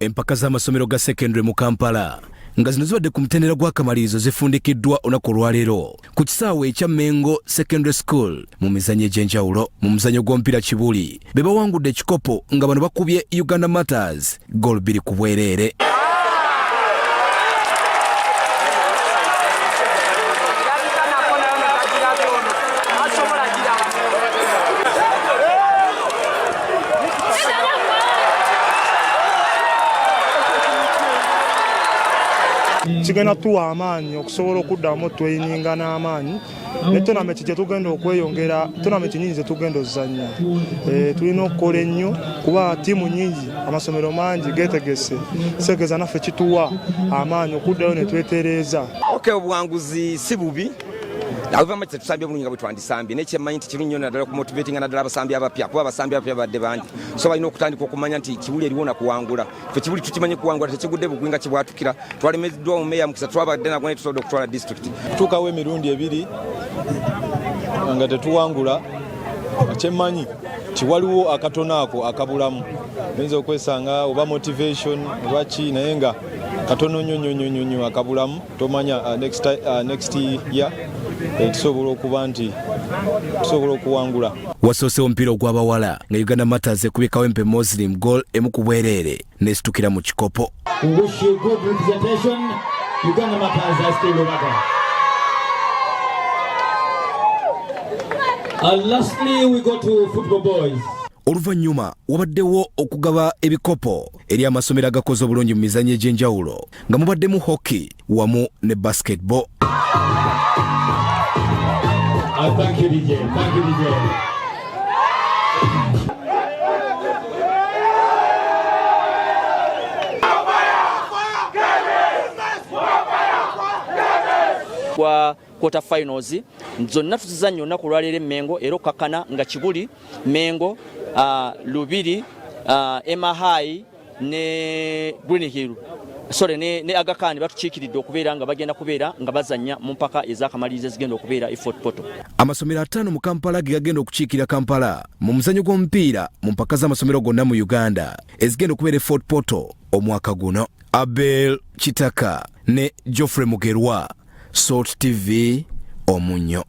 Empaka z'amasomero ga secondary mu Kampala nga zino zibadde ku mutendera gw'akamalirizo zifundikiddwa olunaku olwaleero ku kisaawe ekya Mengo Secondary School mu mizannyo egy'enjawulo. Mu muzannyo gw'omupiira Kibuli be bawangudde ekikopo nga bano bakubye Uganda Matters goal 2 ku bwereere. Kigenda tuwa amaanyi okusobola okuddamu tweyininga n'amaanyi ne tonamenti gye tugenda okweyongera, tonamenti nyingi ze tugenda ozannya. Tulina okukola ennyo kuba ttiimu nyingi, amasomero mangi geetegese, seegeza naffe kituwa amaanyi okuddayo ne twetereeza. Obuwanguzi si bubi nawe amaze tusambye bulungi nga bwe twandisambye n'ekyemanyi nti kirungi nnyo naddala okumotivatinga naddala abasambi abapya kuba abasambi abapya badde bangi, so balina okutandika okumanya nti Kibuli eriwo na kuwangula. Ffe Kibuli tukimanye kuwangula, tekigudde bugwinga kibwatukira. Twalemeddwa mu meeya mukisa twabadde nagwo ne tusobodde okutwala district. Tukawo emirundi 2 nga tetuwangula. Ekyemanyi ti waliwo akatono ako akabulamu, oyinza okwesanga oba motivation oba ki, naye nga katono nnyo akabulamu. Tomanya next year tusobola okuba nti tusobola okuwangula. Wasoosewo omupiira ogw'abawala nga Uganda Matters ekubye Kawempe Muslim goal 1 ku bwereere n'esitukira mu kikopo. And lastly, we go to football boys. Oluvannyuma wabaddewo okugaba ebikopo eri amasomero agakoze obulungi mu mizannyo egy'enjawulo nga mubaddemu hockey wamu ne basketball. Thank you, DJ. Thank you, DJ. Kwa quarter finals zonna tuzizannya olunaku olwaleero Mengo era okakana nga Kibuli, Mengo, Lubiri, Emma High ne Green Hill ne Agakani batukiikiridde okubeera nga bagenda kubeera nga bazannya mu mpaka ez'akamalirizo ezigenda okubeera e Fort Portal. Amasomero 5 mu Kampala ge gagenda okukiikira Kampala mu muzannyo gw'omupiira mu mpaka z'amasomero gonna mu Uganda ezigenda okubeera e Fort Portal omwaka guno. Abel Kitaka ne Geoffrey Mugerwa, Salt TV, Omunyo.